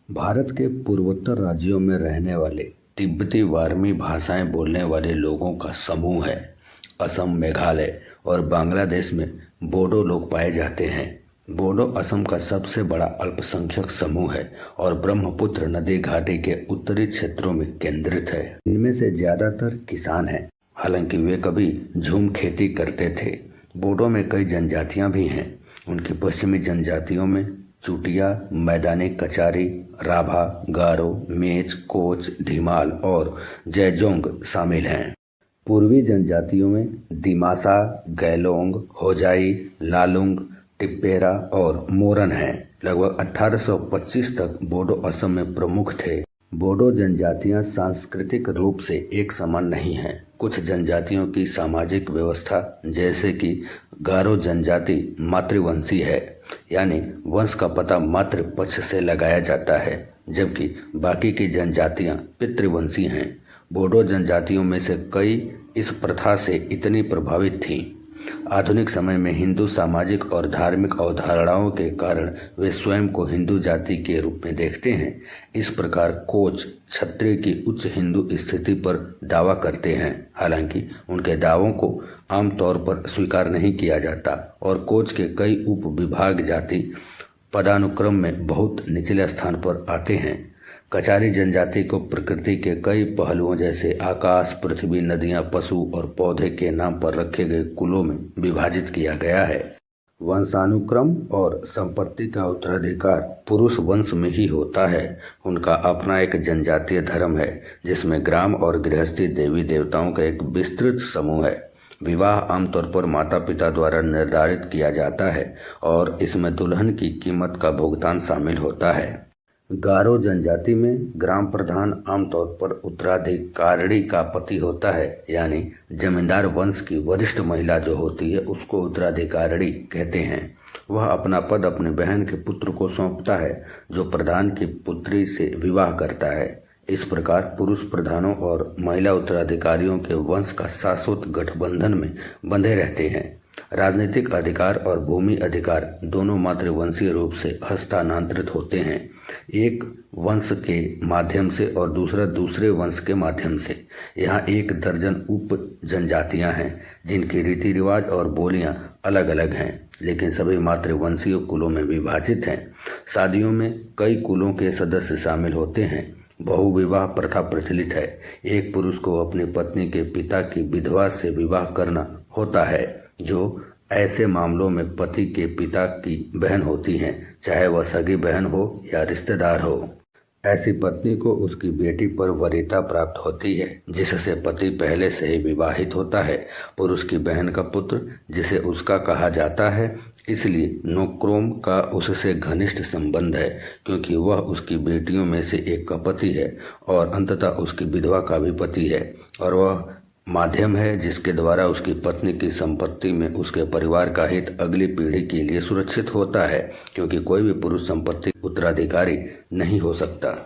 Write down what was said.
भारत के पूर्वोत्तर राज्यों में रहने वाले तिब्बती वार्मी भाषाएं बोलने वाले लोगों का समूह है। असम, मेघालय और बांग्लादेश में बोडो लोग पाए जाते हैं। बोडो असम का सबसे बड़ा अल्पसंख्यक समूह है और ब्रह्मपुत्र नदी घाटी के उत्तरी क्षेत्रों में केंद्रित है। इनमें से ज्यादातर किसान हैं, हालांकि वे कभी झूम खेती करते थे। बोडो में कई जनजातियां भी हैं। उनकी पश्चिमी जनजातियों में चुटिया, मैदानी कचारी, राभा, गारो, मेच, कोच, धीमाल और जैजोंग शामिल हैं। पूर्वी जनजातियों में दिमासा, गैलोंग, होजाई, लालुंग, टिप्पेरा और मोरन हैं। लगभग 1825 तक बोडो असम में प्रमुख थे। बोडो जनजातियां सांस्कृतिक रूप से एक समान नहीं हैं। कुछ जनजातियों की सामाजिक व्यवस्था, जैसे कि गारो जनजाति, मातृवंशी है, यानी वंश का पता मातृ पक्ष से लगाया जाता है, जबकि बाकी की जनजातियां पितृवंशी हैं। बोडो जनजातियों में से कई इस प्रथा से इतनी प्रभावित थीं। आधुनिक समय में हिंदू सामाजिक और धार्मिक अवधारणाओं के कारण वे स्वयं को हिंदू जाति के रूप में देखते हैं। इस प्रकार कोच क्षत्रिय की उच्च हिंदू स्थिति पर दावा करते हैं, हालांकि उनके दावों को आमतौर पर स्वीकार नहीं किया जाता और कोच के कई उप विभाग जाति पदानुक्रम में बहुत निचले स्थान पर आते हैं। कचारी जनजाति को प्रकृति के कई पहलुओं जैसे आकाश, पृथ्वी, नदियां, पशु और पौधे के नाम पर रखे गए कुलों में विभाजित किया गया है। वंशानुक्रम और संपत्ति का उत्तराधिकार पुरुष वंश में ही होता है। उनका अपना एक जनजातीय धर्म है, जिसमें ग्राम और गृहस्थी देवी देवताओं का एक विस्तृत समूह है। विवाह आमतौर पर माता पिता द्वारा निर्धारित किया जाता है और इसमें दुल्हन की कीमत का भुगतान शामिल होता है। गारो जनजाति में ग्राम प्रधान आमतौर पर उत्तराधिकारिणी का पति होता है, यानी जमींदार वंश की वरिष्ठ महिला जो होती है उसको उत्तराधिकारिणी कहते हैं। वह अपना पद अपनी बहन के पुत्र को सौंपता है, जो प्रधान की पुत्री से विवाह करता है। इस प्रकार पुरुष प्रधानों और महिला उत्तराधिकारियों के वंश का शाश्वत गठबंधन में बंधे रहते हैं। राजनीतिक अधिकार और भूमि अधिकार दोनों मातृवंशीय रूप से हस्तांतरित होते हैं, एक वंश के माध्यम से और दूसरा दूसरे वंश के माध्यम से। यहाँ 1 दर्जन उप जनजातियाँ हैं, जिनकी रीति रिवाज और बोलियाँ अलग अलग हैं, लेकिन सभी मातृवंशीय कुलों में विभाजित हैं। शादियों में कई कुलों के सदस्य शामिल होते हैं। बहुविवाह प्रथा प्रचलित है। एक पुरुष को अपनी पत्नी के पिता की विधवा से विवाह करना होता है, जो ऐसे मामलों में पति के पिता की बहन होती हैं, चाहे वह सगी बहन हो या रिश्तेदार हो। ऐसी पत्नी को उसकी बेटी पर वरीयता प्राप्त होती है, जिससे पति पहले से ही विवाहित होता है। पुरुष की बहन का पुत्र, जिसे उसका कहा जाता है, इसलिए नोक्रोम का उससे घनिष्ठ संबंध है, क्योंकि वह उसकी बेटियों में से एक का पति है और अंततः उसकी विधवा का भी पति है, और वह माध्यम है जिसके द्वारा उसकी पत्नी की संपत्ति में उसके परिवार का हित अगली पीढ़ी के लिए सुरक्षित होता है, क्योंकि कोई भी पुरुष संपत्ति उत्तराधिकारी नहीं हो सकता।